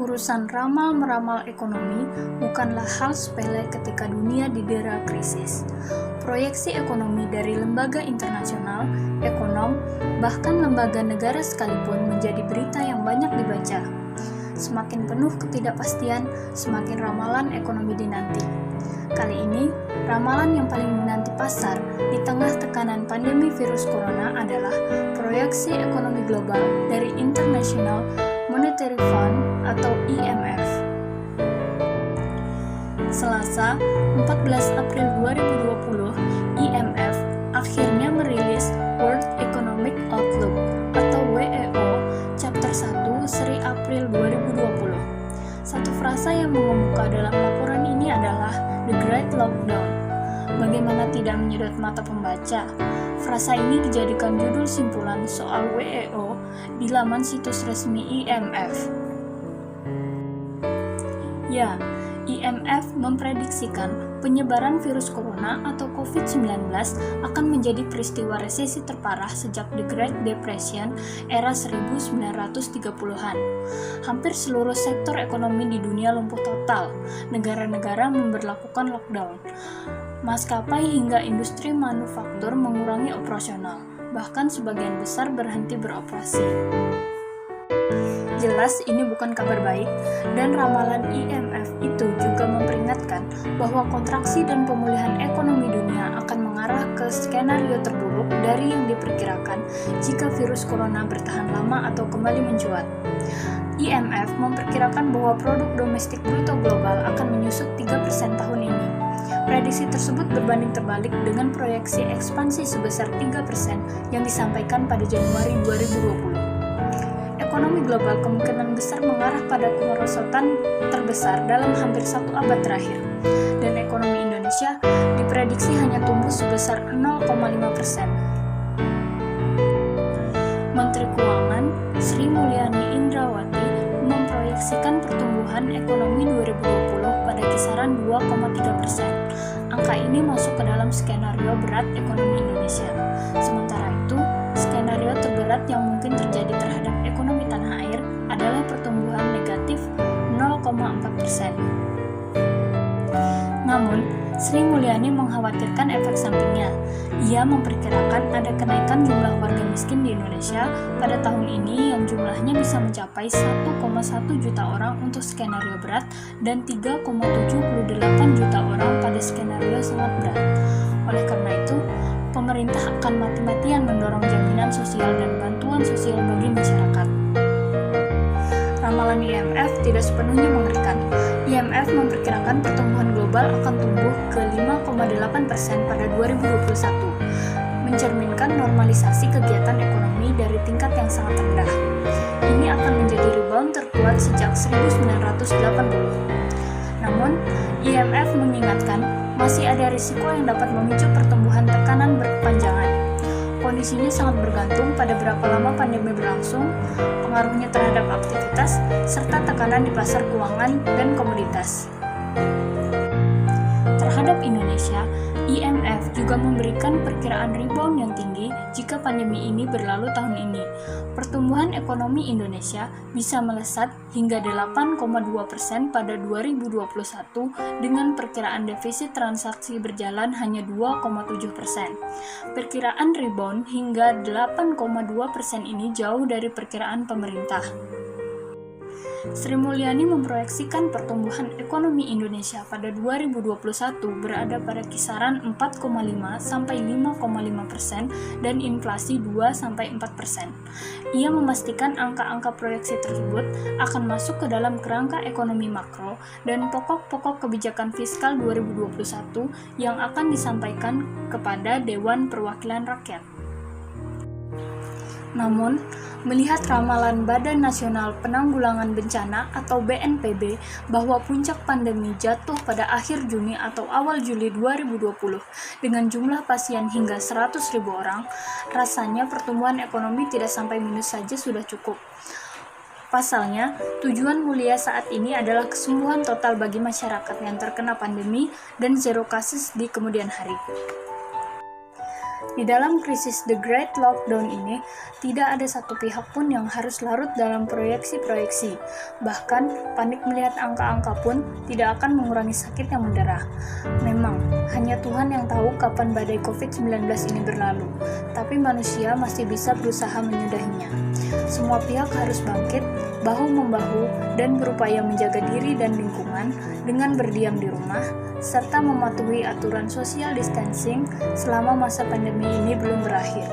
Urusan ramal-meramal ekonomi bukanlah hal sepele ketika dunia didera krisis. Proyeksi ekonomi dari lembaga internasional, ekonom, bahkan lembaga negara sekalipun menjadi berita yang banyak dibaca. Semakin penuh ketidakpastian, semakin ramalan ekonomi dinanti. Kali ini, ramalan yang paling dinanti pasar di tengah tekanan pandemi virus corona adalah proyeksi ekonomi global dari International Monetary Fund atau IMF. Selasa, 14 April 2020, IMF akhirnya merilis World Economic Outlook atau WEO Chapter 1 seri April 2020. Satu frasa yang mengemuka dalam laporan ini adalah The Great Lockdown. Bagaimana tidak menyedot mata pembaca? Frasa ini dijadikan judul simpulan soal WEO di laman situs resmi IMF. Ya, IMF memprediksikan penyebaran virus corona atau COVID-19 akan menjadi peristiwa resesi terparah sejak The Great Depression era 1930-an. Hampir seluruh sektor ekonomi di dunia lumpuh total. Negara-negara memberlakukan lockdown. Maskapai hingga industri manufaktur mengurangi operasional. Bahkan sebagian besar berhenti beroperasi. Jelas ini bukan kabar baik, dan ramalan IMF itu juga memperingatkan bahwa kontraksi dan pemulihan ekonomi dunia akan mengarah ke skenario terburuk dari yang diperkirakan jika virus corona bertahan lama atau kembali mencuat. IMF memperkirakan bahwa produk domestik bruto global akan menyusut 3% tahun ini. Prediksi tersebut berbanding terbalik dengan proyeksi ekspansi sebesar 3% yang disampaikan pada Januari 2020. Ekonomi global kemungkinan besar mengarah pada kemerosotan terbesar dalam hampir satu abad terakhir, dan ekonomi Indonesia diprediksi hanya tumbuh sebesar 0,5%. Menteri Keuangan Sri Mulyani Indrawati memproyeksikan pertumbuhan ekonomi 2020 pada kisaran 2,3%. Angka ini masuk ke dalam skenario berat ekonomi Indonesia. Sementara itu, skenario terberat yang mungkin terjadi terhadap ekonomi tanah air adalah pertumbuhan negatif 0,4%. Namun, Sri Mulyani mengkhawatirkan efek sampingnya. Ia memperkirakan ada kenaikan jumlah warga miskin di Indonesia pada tahun ini yang jumlahnya bisa mencapai 1,1 juta orang untuk skenario berat dan 3,78 juta orang pada skenario sangat berat. Oleh karena itu, pemerintah akan mati-matian mendorong jaminan sosial dan bantuan sosial bagi masyarakat. Ramalan IMF tidak sepenuhnya mengerikan. IMF memperkirakan pertumbuhan global akan tumbuh ke 5,8% pada 2021, mencerminkan normalisasi kegiatan ekonomi dari tingkat yang sangat rendah. Ini akan menjadi rebound terkuat sejak 1980. Namun, IMF mengingatkan masih ada risiko yang dapat memicu pertumbuhan tekanan berkepanjangan. Kondisinya sangat bergantung pada berapa lama pandemi berlangsung, pengaruhnya terhadap aktivitas, serta tekanan di pasar keuangan dan komoditas. Terhadap Indonesia, IMF juga memberikan perkiraan rebound yang tinggi jika pandemi ini berlalu tahun ini. Pertumbuhan ekonomi Indonesia bisa melesat hingga 8,2% pada 2021 dengan perkiraan defisit transaksi berjalan hanya 2,7%. Perkiraan rebound hingga 8,2% ini jauh dari perkiraan pemerintah. Sri Mulyani memproyeksikan pertumbuhan ekonomi Indonesia pada 2021 berada pada kisaran 4,5 sampai 5,5% dan inflasi 2 sampai 4%. Ia memastikan angka-angka proyeksi tersebut akan masuk ke dalam kerangka ekonomi makro dan pokok-pokok kebijakan fiskal 2021 yang akan disampaikan kepada Dewan Perwakilan Rakyat. Namun, melihat ramalan Badan Nasional Penanggulangan Bencana atau BNPB bahwa puncak pandemi jatuh pada akhir Juni atau awal Juli 2020 dengan jumlah pasien hingga 100.000 orang, rasanya pertumbuhan ekonomi tidak sampai minus saja sudah cukup. Pasalnya, tujuan mulia saat ini adalah kesembuhan total bagi masyarakat yang terkena pandemi dan zero kasus di kemudian hari. Di dalam krisis The Great Lockdown ini, tidak ada satu pihak pun yang harus larut dalam proyeksi-proyeksi. Bahkan, panik melihat angka-angka pun tidak akan mengurangi sakit yang mendera. Memang, hanya Tuhan yang tahu kapan badai COVID-19 ini berlalu, tapi manusia masih bisa berusaha menyudahinya. Semua pihak harus bangkit, bahu-membahu, dan berupaya menjaga diri dan lingkungan dengan berdiam di rumah, serta mematuhi aturan social distancing selama masa pandemi ini belum berakhir.